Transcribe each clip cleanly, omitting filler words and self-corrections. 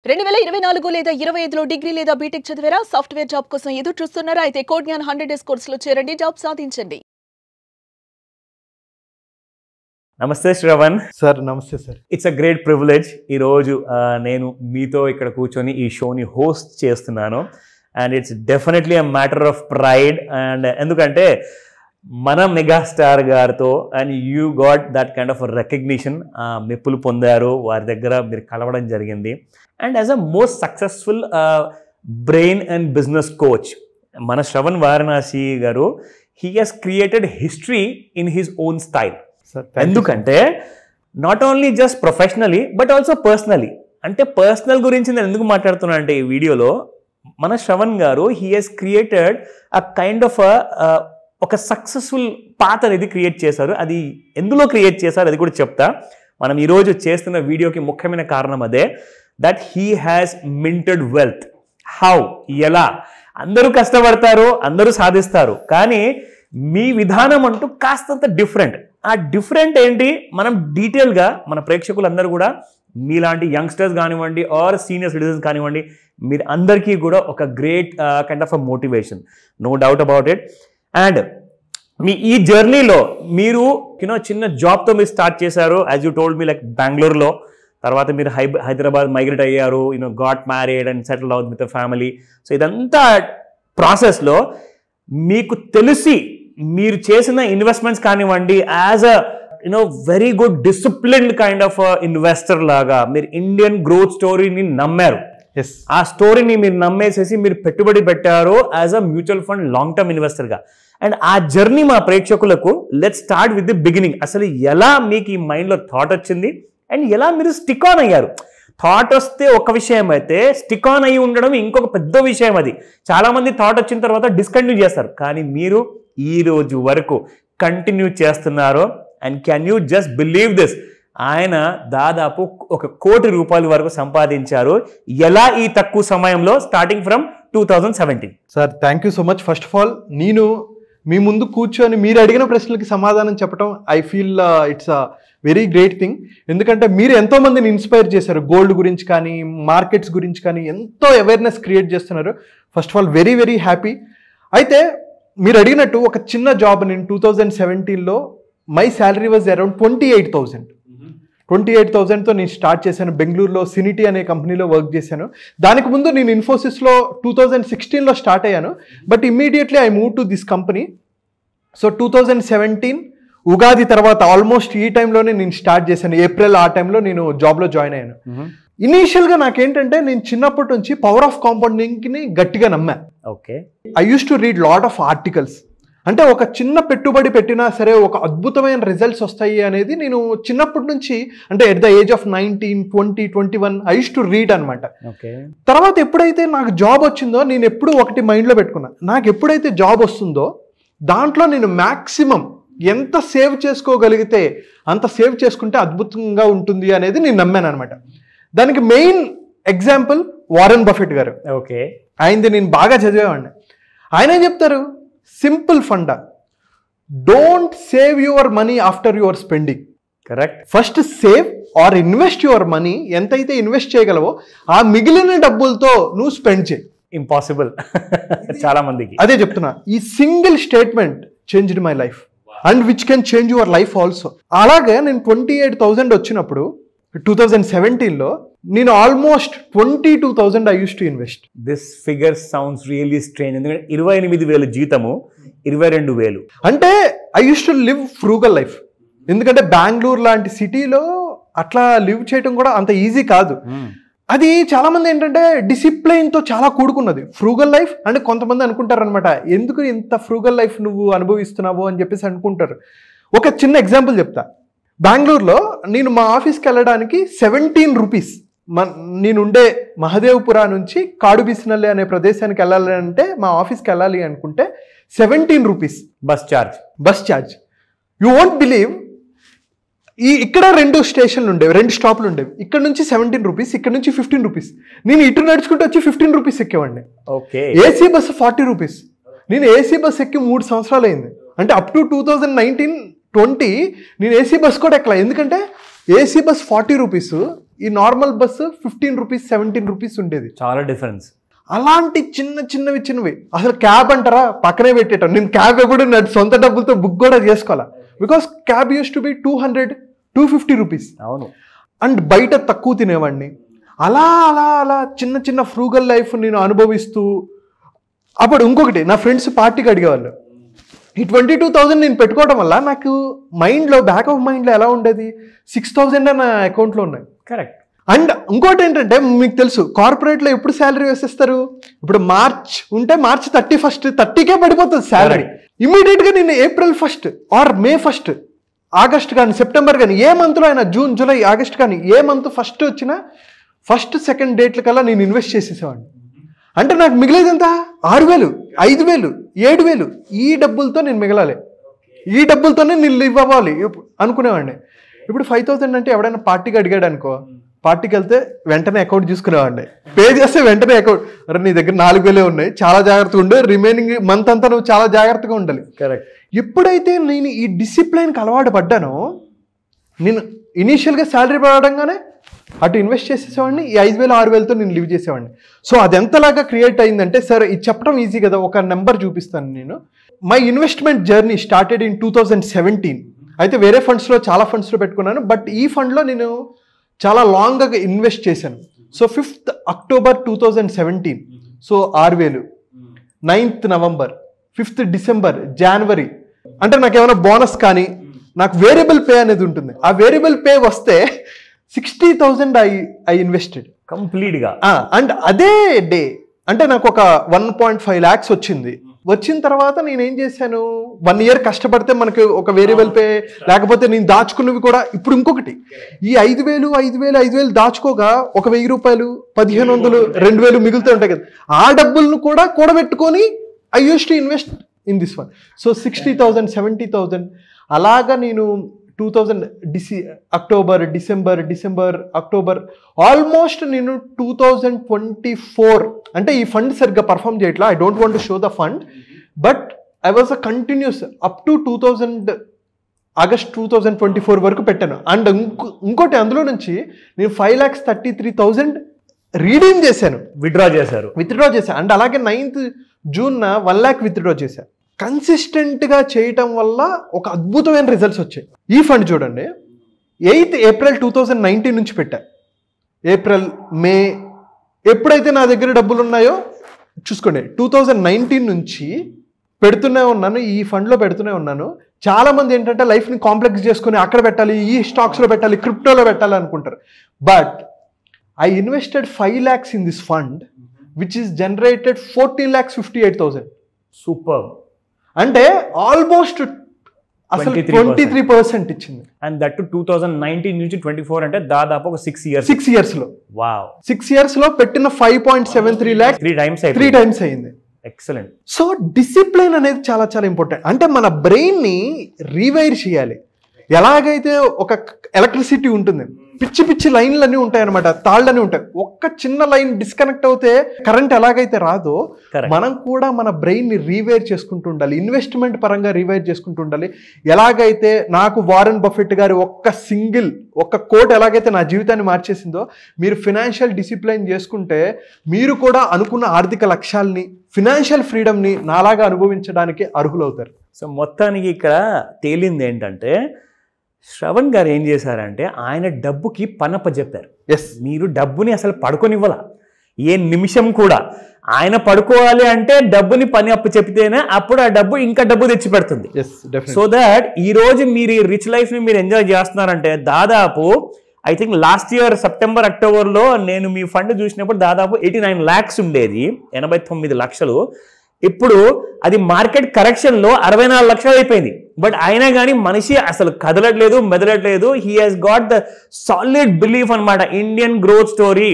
2024 లేదా 25లో డిగ్రీ లేదా బీటెక్ చదివారా? సాఫ్ట్వేర్ జాబ్ కోసం ఎదురు చూస్తున్నారా? అయితే కోడ్ జ్ఞాన్ 100 డేస్ కోర్సులో చేరండి, జాబ్ సాధించండి. నమస్తే శ్రవణ్ సార్. నమస్తే sir. It's a great privilege. ఈరోజు నేను మీతో ఇక్కడ కూర్చొని ఈ షోని హోస్ట్ చేస్తున్నాను. And it's definitely a matter of pride. And ఎందుకంటే మన మెగాస్టార్ గారితో and you got that kind of recognition, మెప్పులు పొందారు, వారి దగ్గర మీరు కలవడం జరిగింది. And as a most successful brain and business coach మన Shravan Varanasi garu, he has created history in his own style. ఎందుకంటే not only just professionally but also personally. అంటే పర్సనల్ గురించి నేను ఎందుకు మాట్లాడుతున్నా అంటే ఈ వీడియోలో మన శ్రవణ్ గారు he has created a kind of ఒక సక్సెస్ఫుల్ పాత్ అనేది క్రియేట్ చేశారు. అది ఎందులో క్రియేట్ చేశారు అది కూడా చెప్తా. మనం ఈరోజు చేస్తున్న వీడియోకి ముఖ్యమైన కారణం అదే, that he has minted wealth. How, ఎలా? అందరూ కష్టపడతారు, అందరూ సాధిస్తారు, కానీ మీ విధానం అంటూ కాస్తంత డిఫరెంట్. ఆ డిఫరెంట్ ఏంటి మనం డీటెయిల్గా మన ప్రేక్షకులందరూ కూడా మీలాంటి యంగ్స్టర్స్ కానివ్వండి ఆర్ సీనియర్ సిటిజన్స్ కానివ్వండి, మీరు అందరికీ కూడా ఒక great kind of a motivation, no doubt about it. And మీ ఈ జర్నీలో మీరు చిన్న జాబ్తో మీరు స్టార్ట్ చేశారు, as you told me, like బెంగళూరులో. తర్వాత మీరు హైదరాబాద్ మైగ్రేట్ అయ్యారు, got married and settle out with the family. So ఇదంతా ప్రాసెస్లో మీకు తెలిసి మీరు చేసిన ఇన్వెస్ట్మెంట్స్ కానివ్వండి, as a very good disciplined kind of investor లాగా మీరు ఇండియన్ గ్రోత్ స్టోరీని నమ్మారు. ఆ స్టోరీని మీరు నమ్మేసేసి మీరు పెట్టుబడి పెట్టారు as a mutual fund long term ఇన్వెస్టర్గా. అండ్ ఆ జర్నీ మా ప్రేక్షకులకు let's start with the beginning. అసలు ఎలా మీకు ఈ మైండ్లో థాట్ వచ్చింది అండ్ ఎలా మీరు స్టిక్ ఆన్ అయ్యారు? థాట్ వస్తే ఒక విషయం అయితే, స్టిక్ ఆన్ అయ్యి ఉండడం ఇంకొక పెద్ద విషయం. అది చాలామంది థాట్ వచ్చిన తర్వాత డిస్కంటిన్యూ చేస్తారు, కానీ మీరు ఈ రోజు వరకు కంటిన్యూ చేస్తున్నారు. And can you just believe this, ఆయన దాదాపు ₹1 కోటి వరకు సంపాదించారు. ఎలా ఈ తక్కువ సమయంలో, starting from 2017? Sir, thank you so much. First of all, నేను మీ ముందు కూర్చొని మీరు అడిగిన ప్రశ్నలకి సమాధానం చెప్పడం, I feel it's a very great thing. ఎందుకంటే మీరు ఎంతో మందిని ఇన్స్పైర్ చేశారు. గోల్డ్ గురించి కానీ, మార్కెట్స్ గురించి కానీ ఎంతో అవేర్నెస్ క్రియేట్ చేస్తున్నారు. First of all very very happy. అయితే మీరు అడిగినట్టు ఒక చిన్న జాబ్ నేను 2017లో మై శాలరీ వాజ్ అరౌండ్ 28,000తో నేను స్టార్ట్ చేశాను. బెంగళూరులో సినిటీ అనే కంపెనీలో వర్క్ చేశాను. దానికి ముందు నేను ఇన్ఫోసిస్లో 2016లో స్టార్ట్ అయ్యాను. But immediately I move to this company. So 2017 Ugadi తర్వాత ఆల్మోస్ట్ ఈ టైంలోనే నేను స్టార్ట్ చేశాను. ఏప్రిల్ ఆ టైంలో నేను జాబ్లో జాయిన్ అయ్యాను. ఇనీషియల్గా నాకేంటంటే, నేను చిన్నప్పటి నుంచి పవర్ ఆఫ్ కాంపౌండింగ్ని గట్టిగా నమ్మా. Okay. I use to read lot of articles. అంటే ఒక చిన్న పెట్టుబడి పెట్టినా సరే ఒక అద్భుతమైన రిజల్ట్స్ వస్తాయి అనేది నేను చిన్నప్పటి నుంచి, అంటే at the age of 19, 20, 21 I use to read అనమాట. తర్వాత ఎప్పుడైతే నాకు జాబ్ వచ్చిందో, నేను ఎప్పుడు ఒకటి మైండ్లో పెట్టుకున్నా, నాకు ఎప్పుడైతే జాబ్ వస్తుందో దాంట్లో నేను మ్యాక్సిమం ఎంత సేవ్ చేసుకోగలిగితే అంత సేవ్ చేసుకుంటే అద్భుతంగా ఉంటుంది అనేది నేను నమ్మాను అనమాట. దానికి మెయిన్ ఎగ్జాంపుల్ వారెన్ బఫెట్ గారు. ఓకే. ఆయనది నేను బాగా చదివేవాడిని. ఆయన ఏం చెప్తారు, సింపుల్ ఫండా, don't save your money after your spending. Correct. First save or invest your money. ఎంతైతే ఇన్వెస్ట్ చేయగలవో ఆ మిగిలిన డబ్బులతో నువ్వు స్పెండ్ చేయి. ఇంపాసిబుల్ చాలా మందికి. అదే చెప్తున్నా, ఈ single statement changed my life and which can change your life also. అలాగే నేను 28,000 వచ్చినప్పుడు 2017లో నేను almost 22,000 I use to invest. This figure sounds really strange. ఎందుకంటే 28,000 జీతము 22,000 అంటే I use to live frugal life. ఎందుకంటే బెంగళూరు లాంటి సిటీలో అట్లా లివ్ చేయడం కూడా అంత ఈజీ కాదు. అది చాలా మంది ఏంటంటే డిసిప్లైన్తో చాలా కూడుకున్నది ఫ్రూగల్ లైఫ్. అంటే కొంతమంది అనుకుంటారు అనమాట, ఎందుకు ఇంత ఫ్రూగల్ లైఫ్ నువ్వు అనుభవిస్తున్నావు అని చెప్పేసి అనుకుంటారు. ఒక చిన్న ఎగ్జాంపుల్ చెప్తా. బెంగళూరులో నేను మా ఆఫీస్కి వెళ్ళడానికి 17 రూపీస్, నేనుండే మహదేవ్పురా నుంచి కాడుబిసినల్లి అనే ప్రదేశానికి వెళ్ళాలి అంటే, మా ఆఫీస్కి వెళ్ళాలి అనుకుంటే 17 rupees bus charge. You won't believe, ఇక్కడ 2 స్టేషన్లు ఉండేవి, 2 స్టాప్లు ఉండేవి. ఇక్కడ నుంచి 17 రూపీస్, ఇక్కడ నుంచి 15 రూపీస్. నేను ఇటు నడుచుకుంటూ వచ్చి 15 రూపీస్ ఎక్కేవాడిని. ఓకే. AC bus 40 rupees. నేను ఏసీ బస్ ఎక్కి 3 సంవత్సరాలు అయింది. అంటే అప్ టు 2019-20 నేను ఏసీ బస్ కూడా ఎక్కలా. ఎందుకంటే ఏసీ బస్ 40 రూపీస్, ఈ నార్మల్ బస్సు 15 రూపీస్ 17 రూపీస్ ఉండేది. చాలా డిఫరెన్స్. అలాంటి చిన్నవి అసలు క్యాబ్ అంటారా పక్కనే పెట్టేటాం. నేను క్యాబ్ ఎప్పుడు నా సొంత డబ్బులతో బుక్ కూడా చేసుకోవాలా. Because cab use to be 200-250 rupees. అవును. అండ్ బయట తక్కువ తినేవాడిని. అలా అలా అలా చిన్న ఫ్రూగల్ లైఫ్ నేను అనుభవిస్తూ, అప్పుడు ఇంకొకటి నా ఫ్రెండ్స్ పార్టీకి అడిగేవాళ్ళు. ఈ 22,000 నేను పెట్టుకోవడం వల్ల నాకు మైండ్లో బ్యాక్ ఆఫ్ మైండ్లో ఎలా ఉండేది, 6,000 నా అకౌంట్లో ఉన్నాయి. కరెక్ట్. అండ్ ఇంకోటి ఏంటంటే మీకు తెలుసు కార్పొరేట్లో ఎప్పుడు శాలరీ వేసేస్తారు, ఇప్పుడు మార్చ్ ఉంటే మార్చ్ 31st 30కే పడిపోతుంది శాలరీ. ఇమీడియట్గా నేను April 1st or May 1st, August కానీ సెప్టెంబర్ కానీ ఏ మంత్లో అయినా, జూన్ జూలై ఆగస్ట్ కానీ ఏ మంత్ ఫస్ట్ వచ్చినా 1st 2nd డేట్ల కల్లా నేను ఇన్వెస్ట్ చేసేసేవాడిని. అంటే నాకు మిగిలేదు ఎంత, 6,000, 5,000, 7,000. ఈ డబ్బులతో నేను మిగలాలి, ఈ డబ్బులతోనే నేను లివ్ అవ్వాలి అనుకునేవాడిని. ఇప్పుడు 5,000 అంటే ఎవడైనా పార్టీకి అడిగాడు అనుకో, పార్టీకి వెళ్తే వెంటనే అకౌంట్ చూసుకునేవాడిని, పే చేస్తే వెంటనే అకౌంట్, అరే నీ దగ్గర 4,000 ఉన్నాయి, చాలా జాగ్రత్తగా ఉండు, రిమైనింగ్ మంత్ అంతా నువ్వు చాలా జాగ్రత్తగా ఉండాలి. కరెక్ట్. ఎప్పుడైతే నేను ఈ డిసిప్లైన్కి అలవాటు పడ్డానో, నేను ఇనీషియల్గా శాలరీ పడడంగానే అటు ఇన్వెస్ట్ చేసేసేవాడిని, ఈ 5,000 6,000తో నేను లివ్ చేసేవాడిని. సో అది ఎంతలాగా క్రియేట్ అయిందంటే, సరే ఇది చెప్పడం ఈజీ కదా, ఒక నెంబర్ చూపిస్తాను నేను. My investment journey started in 2017. అయితే వేరే ఫండ్స్లో చాలా ఫండ్స్లో పెట్టుకున్నాను, బట్ ఈ ఫండ్లో నేను చాలా లాంగ్గా ఇన్వెస్ట్ చేశాను. So 5th October 2017, so 6,000, 9th November, 5th December, January. అంటే నాకు ఏమైనా బోనస్ కానీ, నాకు వేరియబుల్ పే అనేది ఉంటుంది, ఆ వేరియబుల్ పే వస్తే 60,000 ఐ ఇన్వెస్టెడ్ కంప్లీట్గా. అండ్ అదే డే అంటే నాకు ఒక 1.5 lakhs వచ్చింది. వచ్చిన తర్వాత నేను ఏం చేశాను, 1 year కష్టపడితే మనకి ఒక వేరియబుల్ పే, లేకపోతే నేను దాచుకున్నవి కూడా. ఇప్పుడు ఇంకొకటి, ఈ 5,000 దాచుకోగా ఒక 1,000 రూపాయలు, 1,500, 2,000 మిగులుతూ ఉంటాయి కదా, ఆ డబ్బులను కూడా కూడబెట్టుకొని I use to invest in this one. So 60,000, 70,000 అలాగా నేను 2000 అక్టోబర్, డిసెంబర్, అక్టోబర్, ఆల్మోస్ట్ నేను 2024 అంటే ఈ ఫండ్ సరిగ్గా పర్ఫామ్ చేయట్లా. I don't want to show the fund, but I was a continuous up to August 2024 వరకు పెట్టాను. అండ్ ఇంకోటి అందులో నుంచి నేను 5,33,000 రీడీమ్ చేశాను, విత్డ్రా చేశాను. అండ్ అలాగే 9th June 1 lakh విత్డ్రా చేశాను. కన్సిస్టెంట్గా చేయటం వల్ల ఒక అద్భుతమైన రిజల్ట్స్ వచ్చాయి. ఈ ఫండ్ చూడండి, 8th April 2019 నుంచి పెట్టా. ఏప్రిల్, మే, ఎప్పుడైతే నా దగ్గర డబ్బులు ఉన్నాయో చూసుకోండి, 2019 నుంచి పెడుతూనే ఉన్నాను, ఈ ఫండ్లో పెడుతూనే ఉన్నాను. చాలామంది ఏంటంటే లైఫ్ని కాంప్లెక్స్ చేసుకుని అక్కడ పెట్టాలి, ఈ స్టాక్స్లో పెట్టాలి, క్రిప్టోలో పెట్టాలి అనుకుంటారు. But I invested 5 lakhs in this fund which is generated 14,58,000. Super. అంటే ఆల్మోస్ట్ అసలు 23% ఇచ్చింది. అండ్ దట్ 2019 నుంచి 24 అంటే దాదాపు ఒక 6 years లో. వావ్. 6 years లో పెట్టిన 5.73 lakhs 3 times అయింది. ఎక్సలెంట్. సో డిసిప్లిన్ అనేది చాలా చాలా ఇంపార్టెంట్. అంటే మన బ్రెయిన్ ని రీవైర్ చేయాలి. ఎలాగైతే ఒక ఎలక్ట్రిసిటీ ఉంటుంది, పిచ్చి లైన్లన్నీ ఉంటాయి అనమాట, తాళ్ళన్నీ ఉంటాయి. ఒక్క చిన్న లైన్ డిస్కనెక్ట్ అవుతే కరెంట్ ఎలాగైతే రాదో, మనం కూడా మన బ్రెయిన్ ని రీవైర్ చేసుకుంటూ ఉండాలి, ఇన్వెస్ట్మెంట్ పరంగా రీవైర్ చేసుకుంటూ ఉండాలి. ఎలాగైతే నాకు వారెన్ బఫెట్ గారి ఒక్క కోట్ ఎలాగైతే నా జీవితాన్ని మార్చేసిందో, మీరు ఫినాన్షియల్ డిసిప్లైన్ చేసుకుంటే మీరు కూడా అనుకున్న ఆర్థిక లక్ష్యాల్ని, ఫినాన్షియల్ ఫ్రీడమ్ని నాలాగా అనుభవించడానికి అర్హులవుతారు. సో మొత్తానికి ఇక్కడ తేలింది ఏంటంటే, శ్రవణ్ గారు ఏం చేశారంటే ఆయన డబ్బుకి పనప్ప చెప్పారు. మీరు డబ్బుని అసలు పడుకోనివ్వాల, ఏ నిమిషం కూడా. ఆయన పడుకోవాలి అంటే డబ్బుని పని అప్పు చెప్తేనే అప్పుడు ఆ డబ్బు ఇంకా డబ్బు తెచ్చి పెడుతుంది. సో దాట్ ఈ రోజు మీరు ఈ రిచ్ లైఫ్ ని మీరు ఎంజాయ్ చేస్తున్నారంటే, దాదాపు I think last year September, October నేను మీ ఫండ్ చూసినప్పుడు దాదాపు 89 lakhs ఉండేది, 89 లక్షలు. ఇప్పుడు అది మార్కెట్ కరెక్షన్ లో 64 లక్షలు అయిపోయింది. బట్ అయినా కానీ మనిషి అసలు కదలట్లేదు, మెదలట్లేదు. He has got the solid belief అనమాట. ఇండియన్ గ్రోత్ స్టోరీ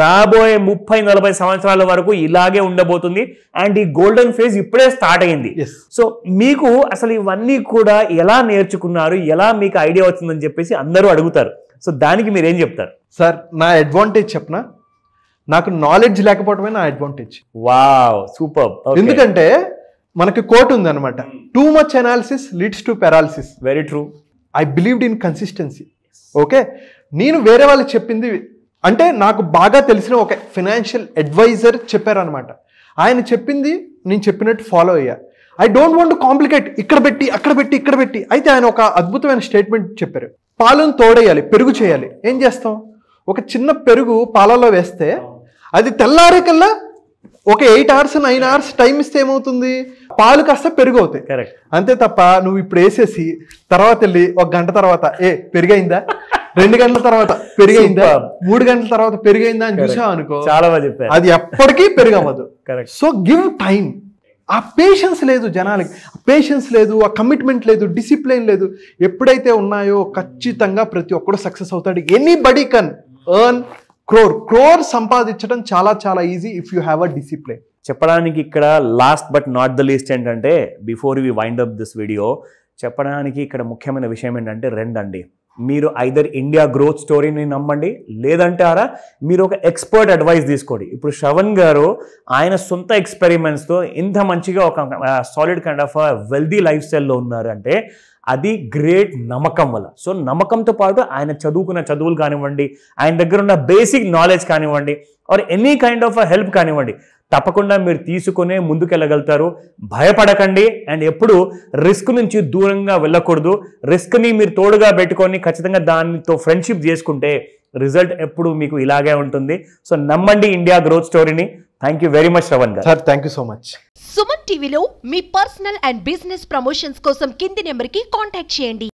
రాబోయే 30-40 సంవత్సరాల వరకు ఇలాగే ఉండబోతుంది. అండ్ ఈ గోల్డెన్ ఫేజ్ ఇప్పుడే స్టార్ట్ అయింది. సో మీకు అసలు ఇవన్నీ కూడా ఎలా నేర్చుకున్నారు, ఎలా మీకు ఐడియా వచ్చిందని చెప్పేసి అందరూ అడుగుతారు. సో దానికి మీరు ఏం చెప్తారు? సార్, నా అడ్వాంటేజ్ చెప్పనా, నాకు నాలెడ్జ్ లేకపోవడమే నా అడ్వాంటేజ్. Wow, super. ఎందుకంటే మనకి కోట్ ఉంది అనమాట, too much analysis leads to paralysis. Very true. I believed in consistency. Okay, నేను వేరే వాళ్ళకి చెప్పింది అంటే నాకు బాగా తెలిసిన ఒక ఫైనాన్షియల్ అడ్వైజర్ చెప్పారనమాట. ఆయన చెప్పింది నేను చెప్పినట్టు ఫాలో అయ్యా. I don't want to complicate, ఇక్కడ పెట్టి అక్కడ పెట్టి ఇక్కడ పెట్టి. అయితే ఆయన ఒక అద్భుతమైన స్టేట్మెంట్ చెప్పారు. పాలను తోడేయాలి, పెరుగు చేయాలి. ఏం చేస్తాం? ఒక చిన్న పెరుగు పాలలో వేస్తే అది తెల్లారేకల్లా ఒక 8 hours 9 hours టైం ఇస్తే ఏమవుతుంది? పాలు కాస్త పెరుగు అవుతాయి. అంతే తప్ప నువ్వు ఇప్పుడు వేసేసి తర్వాత వెళ్ళి 1 గంట తర్వాత పెరుగైందా, 2 గంటల తర్వాత పెరుగైందా, 3 గంటల తర్వాత పెరుగైందా అని చూసావు అనుకో, చాలా బాగా చెప్పారు, అది ఎప్పటికీ పెరుగవ్వదు. So give time. ఆ పేషెన్స్ లేదు జనాలకి, పేషెన్స్ లేదు, ఆ కమిట్మెంట్ లేదు, డిసిప్లిన్ లేదు. ఎప్పుడైతే ఉన్నాయో ఖచ్చితంగా ప్రతి ఒక్కడు సక్సెస్ అవుతాడు. ఎనీబడీ కెన్ ఎర్న్ క్రోర్ సంపాదించడం చాలా చాలా easy if you have a discipline. చెప్పడానికి ఇక్కడ last but not the least ఏంటంటే, before we wind up this video, చెప్పడానికి ఇక్కడ ముఖ్యమైన విషయం ఏంటంటే 2 అండి. మీరు ఐదర్ ఇండియా గ్రోత్ స్టోరీని నమ్మండి, లేదంటే మీరు ఒక ఎక్స్పర్ట్ అడ్వైస్ తీసుకోండి. ఇప్పుడు శ్రవణ్ గారు ఆయన సొంత ఎక్స్పెరిమెంట్స్తో ఇంత మంచిగా ఒక solid kind of wealthy life స్టైల్లో ఉన్నారు అంటే అది గ్రేట్ నమ్మకం వల్ల. సో నమ్మకంతో పాటు ఆయన చదువుకున్న చదువులు కానివ్వండి, ఆయన దగ్గర ఉన్న బేసిక్ నాలెడ్జ్ కానివ్వండి, or any kind of help కానివ్వండి, తప్పకుండా మీరు తీసుకునే ముందుకెళ్ళగలుగుతారు. భయపడకండి. అండ్ ఎప్పుడు రిస్క్ నుంచి దూరంగా వెళ్ళకూడదు. రిస్క్ని మీరు తోడుగా పెట్టుకొని ఖచ్చితంగా దానితో ఫ్రెండ్షిప్ చేసుకుంటే రిజల్ట్ ఎప్పుడు మీకు ఇలాగే ఉంటుంది. సో నమ్మండి ఇండియా గ్రోత్ స్టోరీని. Thank you very much Shravan garu. Sir thank you so much. Suman టీవీలో మీ పర్సనల్ అండ్ బిజినెస్ ప్రమోషన్స్ కోసం కింది నెంబర్కి కాంటాక్ట్ చేయండి.